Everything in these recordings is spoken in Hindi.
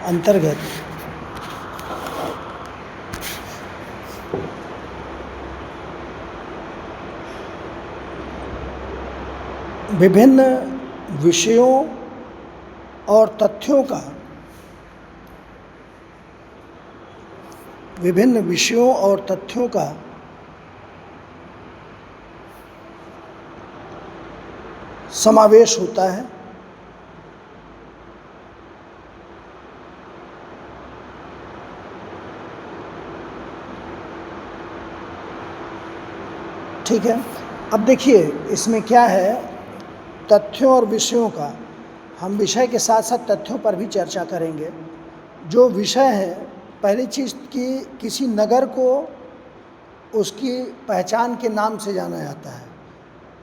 अंतर्गत विभिन्न विषयों और तथ्यों का समावेश होता है। ठीक है, अब देखिए इसमें क्या है, तथ्यों और विषयों का, हम विषय के साथ साथ तथ्यों पर भी चर्चा करेंगे। जो विषय है, पहली चीज़ कि किसी नगर को उसकी पहचान के नाम से जाना जाता है,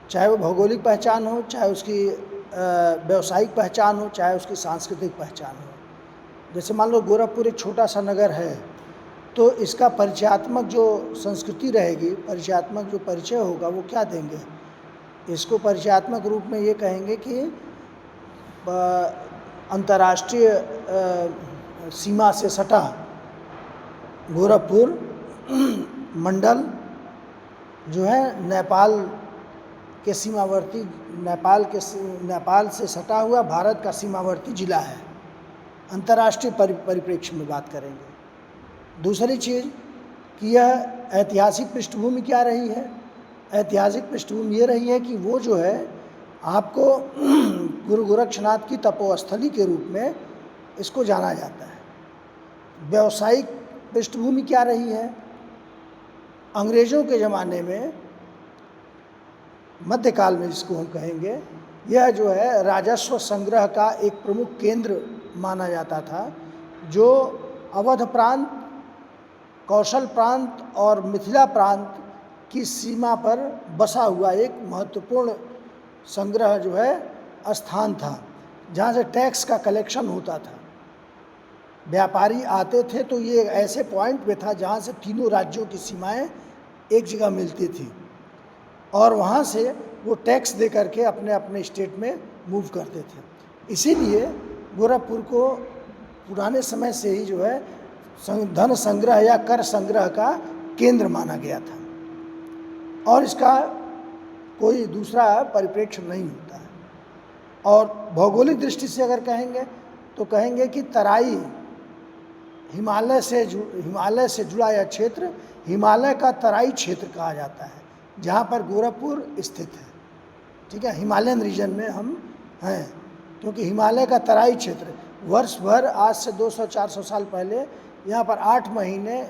चाहे वो भौगोलिक पहचान हो, चाहे उसकी व्यावसायिक पहचान हो, चाहे उसकी सांस्कृतिक पहचान हो। जैसे मान लो गोरखपुर एक छोटा सा नगर है, तो इसका परिचयात्मक जो संस्कृति रहेगी, परिचयात्मक जो परिचय होगा, वो क्या देंगे? इसको परिचयात्मक रूप में ये कहेंगे कि अंतर्राष्ट्रीय सीमा से सटा गोरखपुर मंडल जो है नेपाल के सीमावर्ती, नेपाल से सटा हुआ भारत का सीमावर्ती जिला है। अंतर्राष्ट्रीय परिप्रेक्ष्य में बात करेंगे। दूसरी चीज़ कि यह ऐतिहासिक पृष्ठभूमि क्या रही है। ऐतिहासिक पृष्ठभूमि ये रही है कि वो जो है आपको गुरु गोरक्षनाथ की तपोस्थली के रूप में इसको जाना जाता है। व्यावसायिक पृष्ठभूमि क्या रही है? अंग्रेज़ों के ज़माने में, मध्यकाल में जिसको हम कहेंगे, यह जो है राजस्व संग्रह का एक प्रमुख केंद्र माना जाता था, जो अवध प्रांत, कौशल प्रांत और मिथिला प्रांत की सीमा पर बसा हुआ एक महत्वपूर्ण संग्रह जो है स्थान था, जहाँ से टैक्स का कलेक्शन होता था। व्यापारी आते थे तो ये ऐसे पॉइंट पे था जहाँ से तीनों राज्यों की सीमाएं एक जगह मिलती थी, और वहाँ से वो टैक्स दे करके अपने अपने स्टेट में मूव करते थे। इसीलिए गोरखपुर को पुराने समय से ही जो है धन संग्रह या कर संग्रह का केंद्र माना गया था, और इसका कोई दूसरा परिप्रेक्ष्य नहीं होता है। और भौगोलिक दृष्टि से अगर कहेंगे तो कहेंगे कि तराई, हिमालय से जुड़ा यह क्षेत्र हिमालय का तराई क्षेत्र कहा जाता है, जहाँ पर गोरखपुर स्थित है। ठीक है, हिमालयन रीजन में हम हैं, क्योंकि हिमालय का तराई क्षेत्र वर्ष भर, आज से 200-400 साल पहले यहाँ पर 8 महीने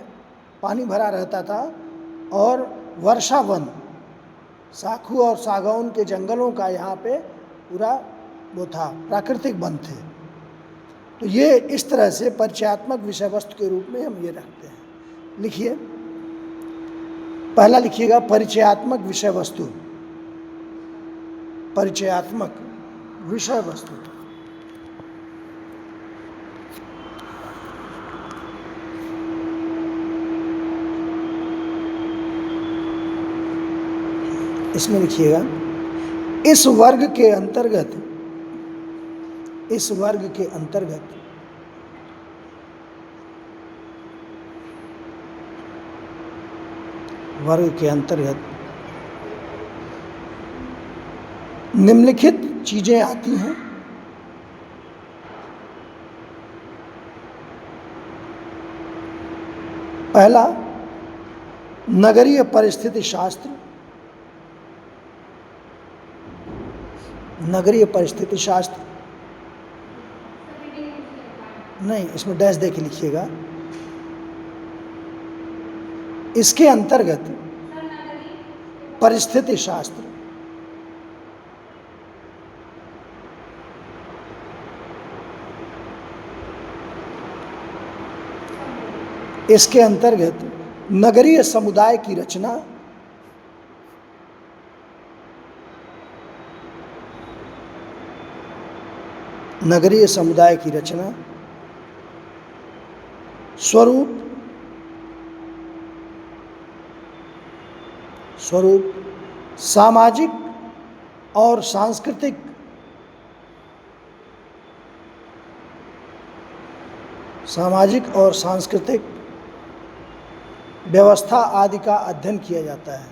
पानी भरा रहता था, और वर्षा वन, साखू और सागौन के जंगलों का यहाँ पे पूरा वो था, प्राकृतिक वन थे। तो ये इस तरह से परिचयात्मक विषय वस्तु के रूप में हम ये रखते हैं। लिखिए, पहला लिखिएगा परिचयात्मक विषय वस्तु। परिचयात्मक विषय वस्तु, इसमें लिखिएगा इस वर्ग के अंतर्गत निम्नलिखित चीजें आती हैं। पहला, नगरीय परिस्थिति शास्त्र। नगरीय परिस्थिति शास्त्र नहीं, इसमें डैश दे के लिखिएगा। इसके अंतर्गत परिस्थिति शास्त्र, इसके अंतर्गत नगरीय समुदाय की रचना, नगरीय समुदाय की रचना, स्वरूप, सामाजिक और सांस्कृतिक सामाजिक और सांस्कृतिक व्यवस्था आदि का अध्ययन किया जाता है।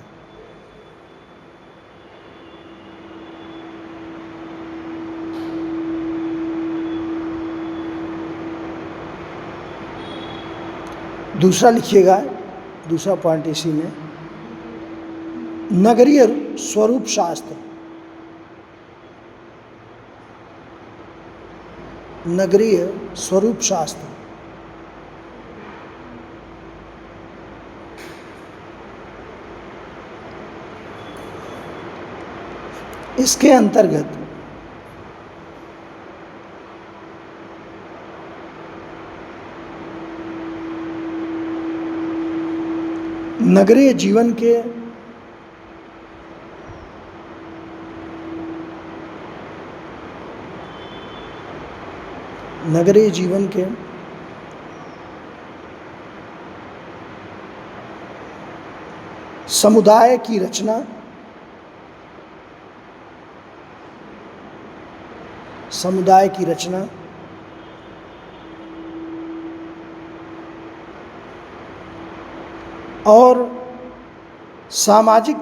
दूसरा लिखिएगा, दूसरा पॉइंट इसी में, नगरीय स्वरूप शास्त्र। नगरीय स्वरूप शास्त्र इसके अंतर्गत नगरीय जीवन के समुदाय की रचना, और सामाजिक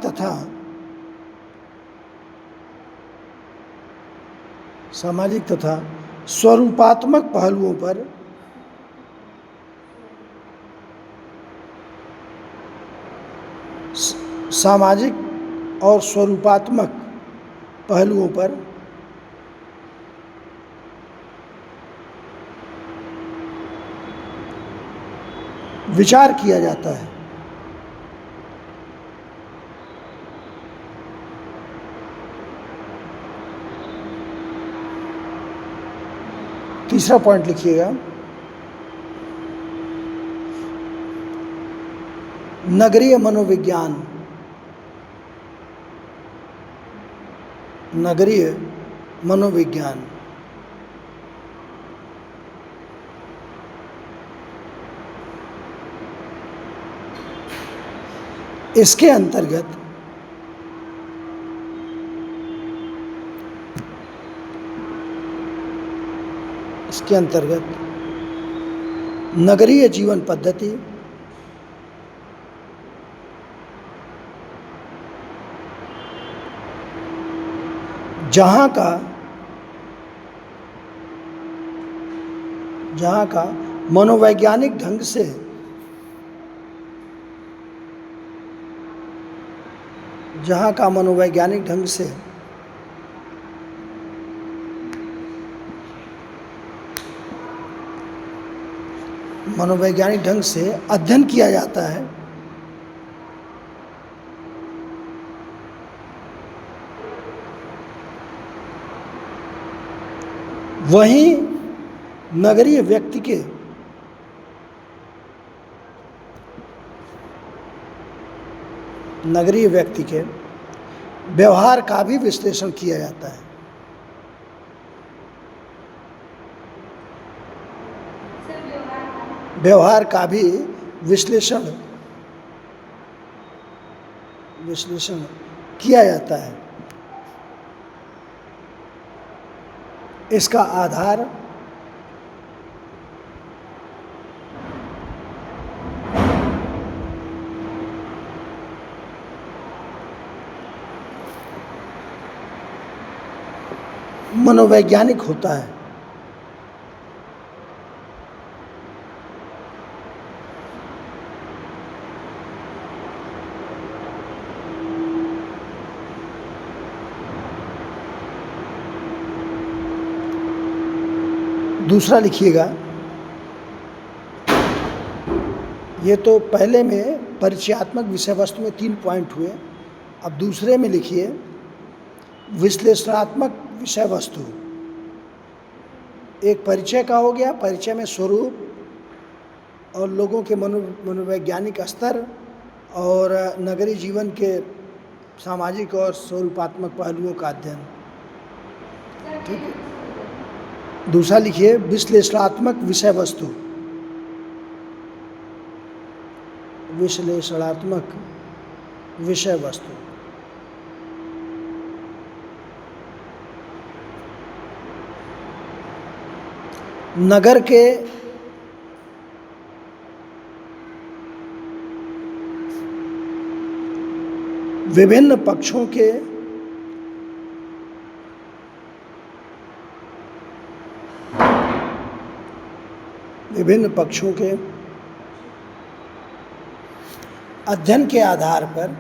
तथा स्वरूपात्मक पहलुओं पर सामाजिक और स्वरूपात्मक पहलुओं पर विचार किया जाता है। तीसरा पॉइंट लिखिएगा, नगरीय मनोविज्ञान। नगरीय मनोविज्ञान इसके अंतर्गत नगरीय जीवन पद्धति, जहाँ का मनोवैज्ञानिक ढंग से अध्ययन किया जाता है, वहीं नगरीय व्यक्ति के व्यवहार का भी विश्लेषण किया जाता है। व्यवहार का भी विश्लेषण किया जाता है। इसका आधार मनोवैज्ञानिक होता है। दूसरा लिखिएगा, ये तो पहले में परिचयात्मक विषय वस्तु में 3 पॉइंट हुए। अब दूसरे में लिखिए विश्लेषणात्मक विषय वस्तु। एक परिचय का हो गया, परिचय में स्वरूप और लोगों के मनोवैज्ञानिक स्तर और नगरीय जीवन के सामाजिक और स्वरूपात्मक पहलुओं का अध्ययन। ठीक है। दूसरा लिखिए विश्लेषणात्मक विषय वस्तु। विश्लेषणात्मक विषय वस्तु नगर के विभिन्न पक्षों के अध्ययन के आधार पर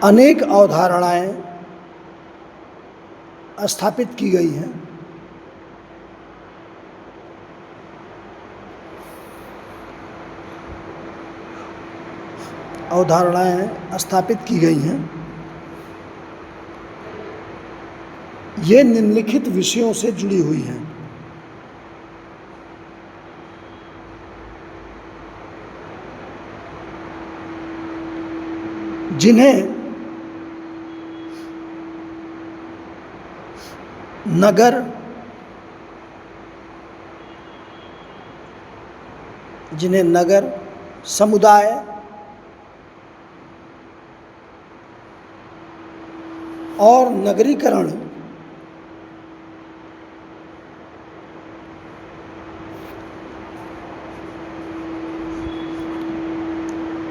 अनेक अवधारणाएं स्थापित की गई हैं। ये निम्नलिखित विषयों से जुड़ी हुई हैं। जिन्हें नगर, समुदाय, और नगरीकरण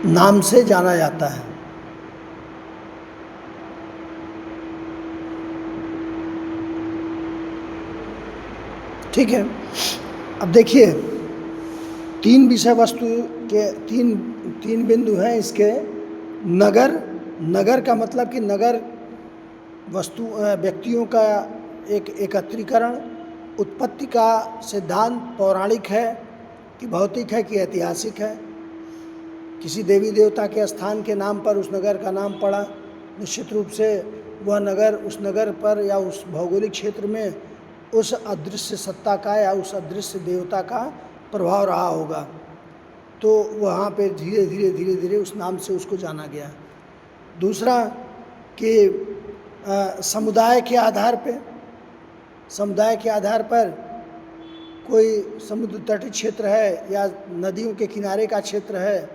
नाम से जाना जाता है। ठीक है, अब देखिए तीन विषय वस्तु के तीन बिंदु हैं इसके। नगर का मतलब कि नगर व्यक्तियों का एक एकत्रीकरण। उत्पत्ति का सिद्धांत पौराणिक है कि भौतिक है कि ऐतिहासिक है। किसी देवी देवता के स्थान के नाम पर उस नगर का नाम पड़ा, निश्चित रूप से वह नगर उस नगर पर या उस भौगोलिक क्षेत्र में उस अदृश्य सत्ता का या उस अदृश्य देवता का प्रभाव रहा होगा, तो वहाँ पे धीरे धीरे उस नाम से उसको जाना गया। दूसरा कि समुदाय के आधार पर कोई समुद्र तटीय क्षेत्र है या नदियों के किनारे का क्षेत्र है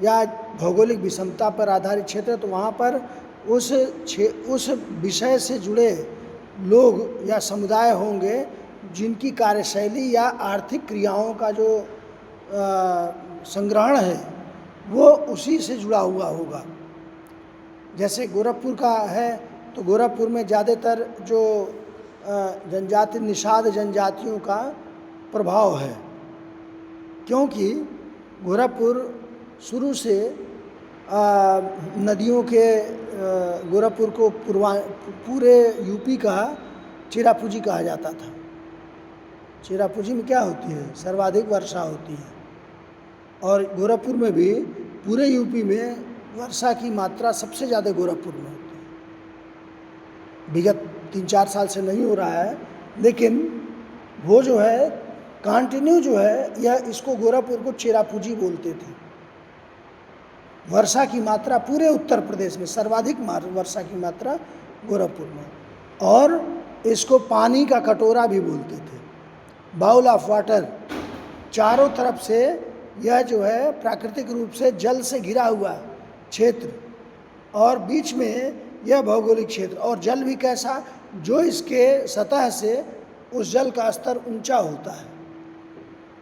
या भौगोलिक विषमता पर आधारित क्षेत्र है, तो वहाँ पर उस विषय से जुड़े लोग या समुदाय होंगे जिनकी कार्यशैली या आर्थिक क्रियाओं का जो संग्रहण है वो उसी से जुड़ा हुआ होगा। जैसे गोरखपुर का है तो गोरखपुर में ज़्यादातर जो जनजाति निषाद जनजातियों का प्रभाव है, क्योंकि गोरखपुर शुरू से नदियों के गोरखपुर को पूरे यूपी का चिरापूंजी कहा जाता था। चिरापूंजी में क्या होती है? सर्वाधिक वर्षा होती है, और गोरखपुर में भी पूरे यूपी में वर्षा की मात्रा सबसे ज़्यादा गोरखपुर में होती है। विगत 3-4 साल से नहीं हो रहा है, लेकिन वो जो है कंटिन्यू जो है यह इसको गोरखपुर को चिरापूंजी बोलते थे। वर्षा की मात्रा पूरे उत्तर प्रदेश में सर्वाधिक वर्षा की मात्रा गोरखपुर में, और इसको पानी का कटोरा भी बोलते थे, बाउल ऑफ वाटर। चारों तरफ से यह जो है प्राकृतिक रूप से जल से घिरा हुआ क्षेत्र, और बीच में यह भौगोलिक क्षेत्र, और जल भी कैसा, जो इसके सतह से उस जल का स्तर ऊंचा होता है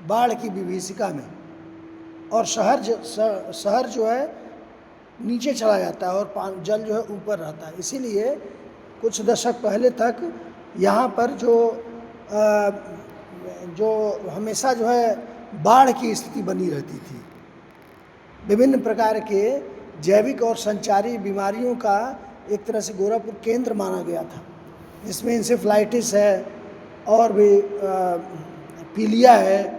बाढ़ की विभीषिका में, और शहर जो है नीचे चला जाता है और जल जो है ऊपर रहता है। इसीलिए कुछ दशक पहले तक यहाँ पर जो हमेशा जो है बाढ़ की स्थिति बनी रहती थी। विभिन्न प्रकार के जैविक और संचारी बीमारियों का एक तरह से गोरखपुर केंद्र माना गया था, जिसमें इंसेफ्लाइटिस है और भी पीलिया है,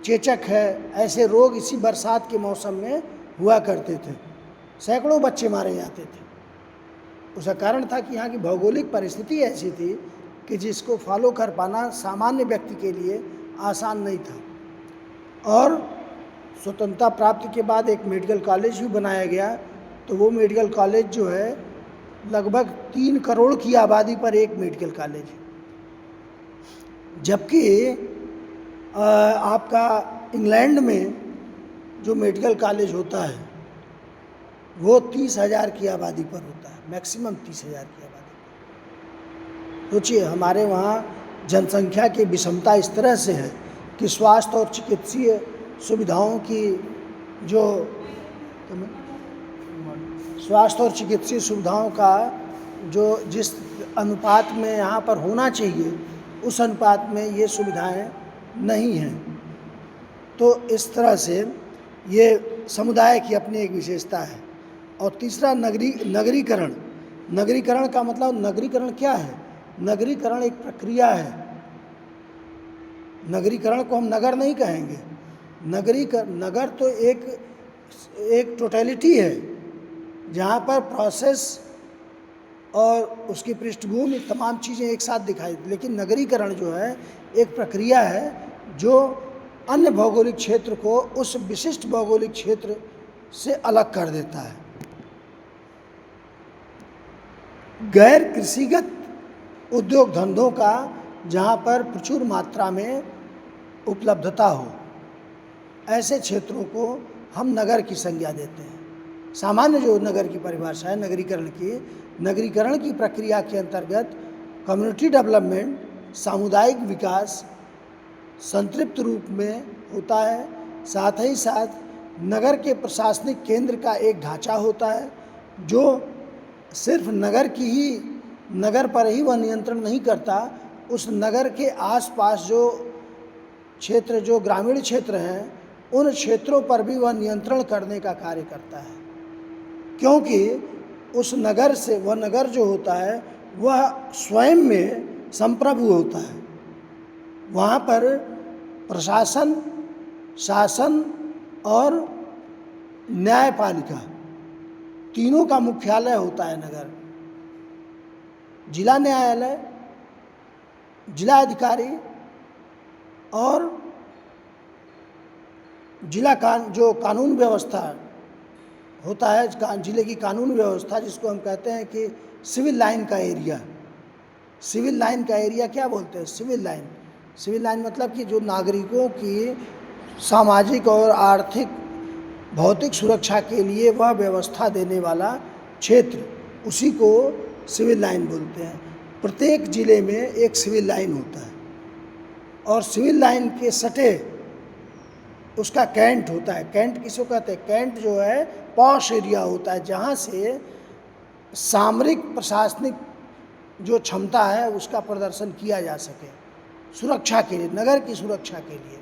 चेचक है। ऐसे रोग इसी बरसात के मौसम में हुआ करते थे। सैकड़ों बच्चे मारे जाते थे। उसका कारण था कि यहाँ की भौगोलिक परिस्थिति ऐसी थी कि जिसको फॉलो कर पाना सामान्य व्यक्ति के लिए आसान नहीं था। और स्वतंत्रता प्राप्ति के बाद एक मेडिकल कॉलेज भी बनाया गया, तो वो मेडिकल कॉलेज जो है लगभग 3 करोड़ की आबादी पर एक मेडिकल कॉलेज है, जबकि आपका इंग्लैंड में जो मेडिकल कॉलेज होता है वो 30,000 की आबादी पर होता है, मैक्सिमम 30,000 की आबादी पर। सोचिए, हमारे वहाँ जनसंख्या की विषमता इस तरह से है कि स्वास्थ्य और चिकित्सीय सुविधाओं की जो स्वास्थ्य और चिकित्सीय सुविधाओं का जो जिस अनुपात में यहाँ पर होना चाहिए, उस अनुपात में ये सुविधाएं नहीं हैं। तो इस तरह से ये समुदाय की अपनी एक विशेषता है। और तीसरा नगरीकरण। नगरीकरण का मतलब, नगरीकरण क्या है? नगरीकरण एक प्रक्रिया है। नगरीकरण को हम नगर नहीं कहेंगे। नगर तो एक टोटलिटी है जहाँ पर प्रोसेस और उसकी पृष्ठभूमि तमाम चीज़ें एक साथ दिखाई। लेकिन नगरीकरण जो है एक प्रक्रिया है जो अन्य भौगोलिक क्षेत्र को उस विशिष्ट भौगोलिक क्षेत्र से अलग कर देता है। गैर कृषिगत उद्योग धंधों का जहाँ पर प्रचुर मात्रा में उपलब्धता हो, ऐसे क्षेत्रों को हम नगर की संज्ञा देते हैं। सामान्य जो नगर की परिभाषा है नगरीकरण की प्रक्रिया के अंतर्गत कम्युनिटी डेवलपमेंट, सामुदायिक विकास संतृप्त रूप में होता है। साथ ही साथ नगर के प्रशासनिक केंद्र का एक ढांचा होता है जो सिर्फ नगर पर ही वह नियंत्रण नहीं करता, उस नगर के आसपास जो क्षेत्र, जो ग्रामीण क्षेत्र हैं, उन क्षेत्रों पर भी वह नियंत्रण करने का कार्य करता है। क्योंकि वह नगर जो होता है वह स्वयं में संप्रभु होता है। वहाँ पर प्रशासन, शासन और न्यायपालिका तीनों का मुख्यालय होता है नगर। जिला न्यायालय, जिला अधिकारी और जो कानून व्यवस्था होता है, जिले की कानून व्यवस्था, जिसको हम कहते हैं कि सिविल लाइन का एरिया। सिविल लाइन का एरिया क्या बोलते हैं? सिविल लाइन मतलब कि जो नागरिकों की सामाजिक और आर्थिक भौतिक सुरक्षा के लिए वह व्यवस्था देने वाला क्षेत्र, उसी को सिविल लाइन बोलते हैं। प्रत्येक जिले में एक सिविल लाइन होता है और सिविल लाइन के सटे उसका कैंट होता है। कैंट किसको कहते हैं? कैंट जो है पॉश एरिया होता है, जहाँ से सामरिक प्रशासनिक जो क्षमता है उसका प्रदर्शन किया जा सके सुरक्षा के लिए, नगर की सुरक्षा के लिए।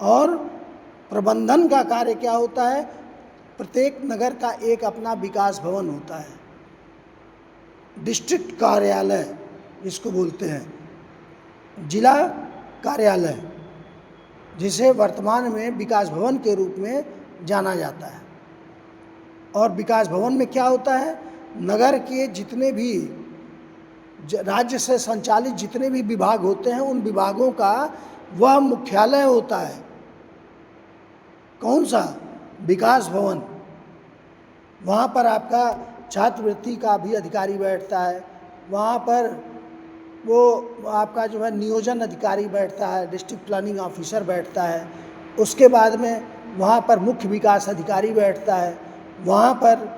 और प्रबंधन का कार्य क्या होता है? प्रत्येक नगर का एक अपना विकास भवन होता है, डिस्ट्रिक्ट कार्यालय जिसको बोलते हैं, जिला कार्यालय, जिसे वर्तमान में विकास भवन के रूप में जाना जाता है। और विकास भवन में क्या होता है? नगर के जितने भी राज्य से संचालित जितने भी विभाग होते हैं, उन विभागों का वह मुख्यालय होता है। कौन सा? विकास भवन। वहाँ पर आपका छात्रवृत्ति का भी अधिकारी बैठता है, वहाँ पर वो आपका जो है नियोजन अधिकारी बैठता है, डिस्ट्रिक्ट प्लानिंग ऑफिसर बैठता है। उसके बाद में वहाँ पर मुख्य विकास अधिकारी बैठता है। वहाँ पर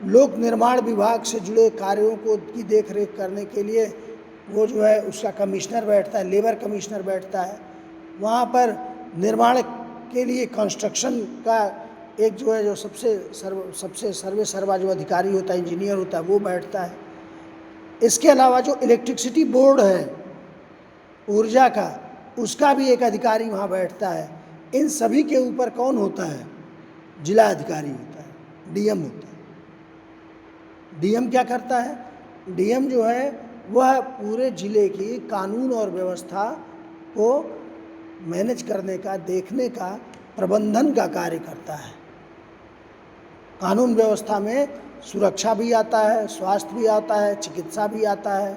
लोक निर्माण विभाग से जुड़े कार्यों की देखरेख करने के लिए वो जो है उसका कमिश्नर बैठता है, लेबर कमिश्नर बैठता है। वहाँ पर निर्माण के लिए कंस्ट्रक्शन का एक जो है जो सबसे सर्वे सर्वा जो अधिकारी होता है, इंजीनियर होता है, वो बैठता है। इसके अलावा जो इलेक्ट्रिसिटी बोर्ड है ऊर्जा का, उसका भी एक अधिकारी वहाँ बैठता है। इन सभी के ऊपर कौन होता है? जिला अधिकारी होता है, डीएम होता है। डीएम क्या करता है? डीएम जो है वह पूरे जिले की कानून और व्यवस्था को मैनेज करने का, देखने का, प्रबंधन का कार्य करता है। कानून व्यवस्था में सुरक्षा भी आता है, स्वास्थ्य भी आता है, चिकित्सा भी आता है,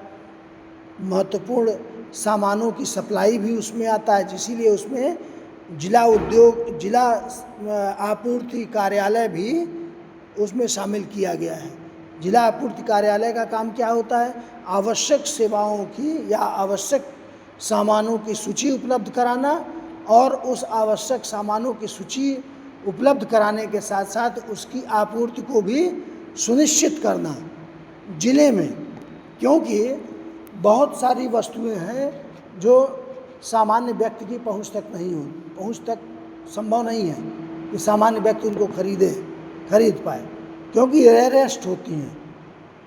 महत्वपूर्ण सामानों की सप्लाई भी उसमें आता है। इसीलिए उसमें जिला आपूर्ति कार्यालय भी उसमें शामिल किया गया है। जिला आपूर्ति कार्यालय का काम क्या होता है? आवश्यक सेवाओं की या आवश्यक सामानों की सूची उपलब्ध कराना और उस आवश्यक सामानों की सूची उपलब्ध कराने के साथ साथ उसकी आपूर्ति को भी सुनिश्चित करना जिले में। क्योंकि बहुत सारी वस्तुएं हैं जो सामान्य व्यक्ति की पहुंच तक नहीं हो, पहुंच तक संभव नहीं है कि सामान्य व्यक्ति उनको खरीद पाए, क्योंकि रेयरेस्ट होती हैं,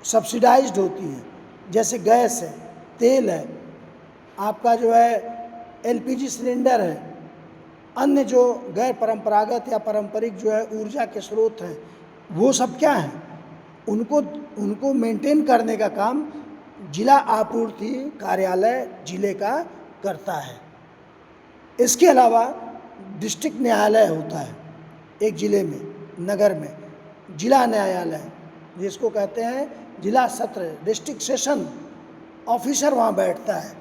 सब्सिडाइज्ड होती हैं। जैसे गैस है, तेल है, आपका जो है एलपीजी सिलेंडर है, अन्य जो गैर परंपरागत या पारंपरिक जो है ऊर्जा के स्रोत हैं, वो सब क्या हैं, उनको मेंटेन करने का काम जिला आपूर्ति कार्यालय जिले का करता है। इसके अलावा डिस्ट्रिक्ट न्यायालय होता है एक जिले में, नगर में जिला न्यायालय जिसको कहते हैं जिला सत्र, डिस्ट्रिक्ट सेशन ऑफिसर वहाँ बैठता है,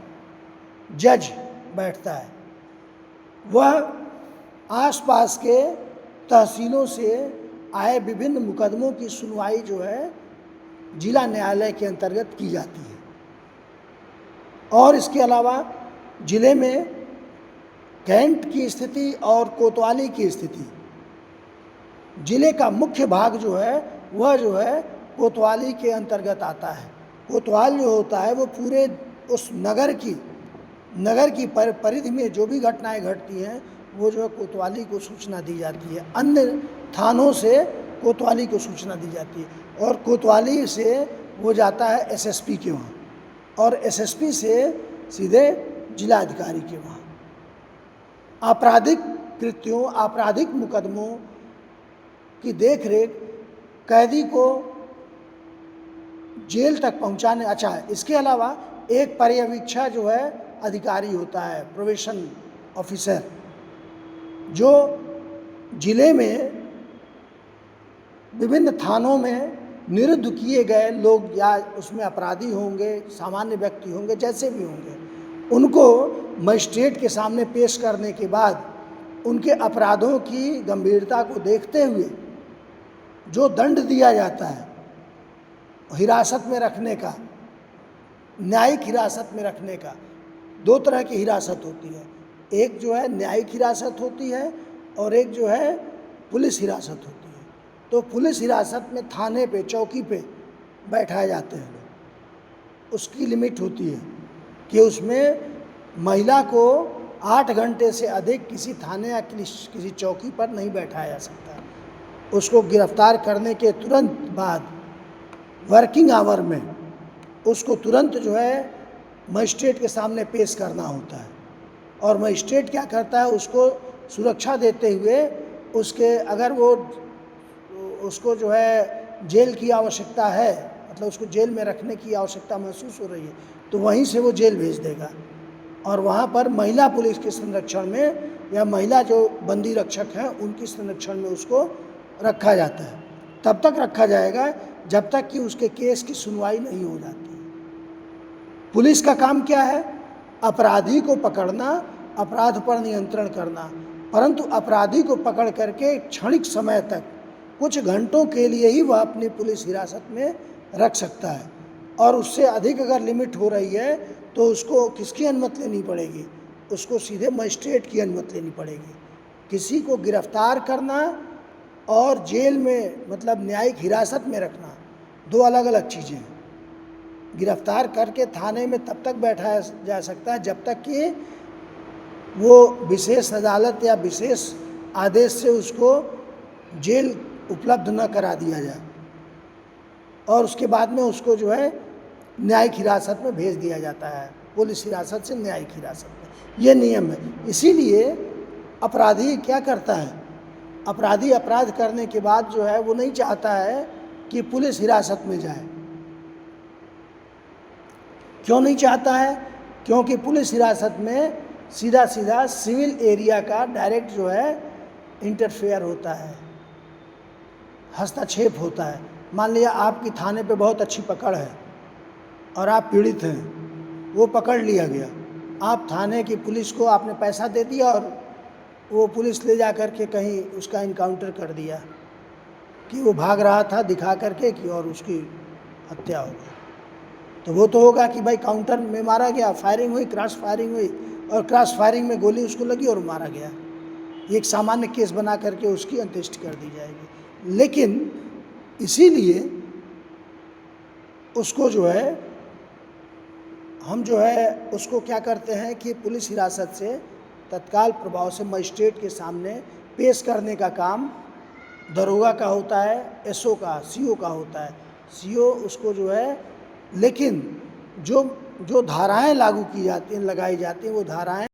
जज बैठता है। वह आसपास के तहसीलों से आए विभिन्न मुकदमों की सुनवाई जो है जिला न्यायालय के अंतर्गत की जाती है। और इसके अलावा जिले में कैंट की स्थिति और कोतवाली की स्थिति, जिले का मुख्य भाग जो है वह जो है कोतवाली के अंतर्गत आता है। कोतवाल जो होता है वो पूरे उस नगर की परिधि में जो भी घटनाएं घटती हैं वो जो है कोतवाली को सूचना दी जाती है। अन्य थानों से कोतवाली को सूचना दी जाती है और कोतवाली से वो जाता है एसएसपी के वहाँ और एसएसपी से सीधे जिलाधिकारी के वहाँ। आपराधिक कृत्यों, आपराधिक मुकदमों की देखरेख कैदी को जेल तक पहुँचाने, अच्छा इसके अलावा एक पर्यवेक्षक जो है अधिकारी होता है, प्रोबेशन ऑफिसर, जो जिले में विभिन्न थानों में निरुद्ध किए गए लोग या उसमें अपराधी होंगे, सामान्य व्यक्ति होंगे, जैसे भी होंगे, उनको मजिस्ट्रेट के सामने पेश करने के बाद उनके अपराधों की गंभीरता को देखते हुए जो दंड दिया जाता है हिरासत में रखने का, न्यायिक हिरासत में रखने का, दो तरह की हिरासत होती है, एक जो है न्यायिक हिरासत होती है और एक जो है पुलिस हिरासत होती है। तो पुलिस हिरासत में थाने पे, चौकी पे बैठाए जाते हैं लोग, उसकी लिमिट होती है कि उसमें महिला को 8 घंटे से अधिक किसी थाने या किसी चौकी पर नहीं बैठाया जा सकता। उसको गिरफ्तार करने के तुरंत बाद वर्किंग आवर में उसको तुरंत जो है मजिस्ट्रेट के सामने पेश करना होता है और मजिस्ट्रेट क्या करता है, उसको सुरक्षा देते हुए उसके, अगर वो उसको जो है जेल की आवश्यकता है, मतलब उसको जेल में रखने की आवश्यकता महसूस हो रही है, तो वहीं से वो जेल भेज देगा और वहाँ पर महिला पुलिस के संरक्षण में या महिला जो बंदी रक्षक हैं उनकी संरक्षण में उसको रखा जाता है। तब तक रखा जाएगा जब तक कि उसके केस की सुनवाई नहीं हो जाती। पुलिस का काम क्या है? अपराधी को पकड़ना, अपराध पर नियंत्रण करना, परंतु अपराधी को पकड़ करके क्षणिक समय तक, कुछ घंटों के लिए ही वह अपनी पुलिस हिरासत में रख सकता है और उससे अधिक अगर लिमिट हो रही है तो उसको किसकी अनुमति लेनी पड़ेगी? उसको सीधे मजिस्ट्रेट की अनुमति लेनी पड़ेगी। किसी को गिरफ्तार करना और जेल में, मतलब न्यायिक हिरासत में रखना, दो अलग अलग चीज़ें हैं। गिरफ्तार करके थाने में तब तक बैठाया जा सकता है जब तक कि वो विशेष अदालत या विशेष आदेश से उसको जेल उपलब्ध न करा दिया जाए और उसके बाद में उसको जो है न्यायिक हिरासत में भेज दिया जाता है, पुलिस हिरासत से न्यायिक हिरासत में। ये नियम है। इसीलिए अपराधी क्या करता है? अपराधी अपराध करने के बाद जो है वो नहीं चाहता है कि पुलिस हिरासत में जाए। क्यों नहीं चाहता है? क्योंकि पुलिस हिरासत में सीधा सीधा सिविल एरिया का डायरेक्ट जो है इंटरफेयर होता है, हस्तक्षेप होता है। मान लिया आपकी थाने पे बहुत अच्छी पकड़ है और आप पीड़ित हैं, वो पकड़ लिया गया, आप थाने की पुलिस को आपने पैसा दे दिया और वो पुलिस ले जा कर के कहीं उसका इनकाउंटर कर दिया कि वो भाग रहा था दिखा करके कि और उसकी हत्या हो गई, तो वो तो होगा कि भाई काउंटर में मारा गया, फायरिंग हुई, क्रॉस फायरिंग हुई और क्रॉस फायरिंग में गोली उसको लगी और मारा गया। एक सामान्य केस बना करके उसकी अंत्येष्टि कर दी जाएगी। लेकिन इसीलिए उसको जो है हम जो है उसको क्या करते हैं कि पुलिस हिरासत से तत्काल प्रभाव से मजिस्ट्रेट के सामने पेश करने का काम दरोगा का होता है, एसओ का, सीओ का होता है। सीओ उसको जो है, लेकिन जो जो धाराएं लागू की जाती हैं, लगाई जाती हैं, वो धाराएं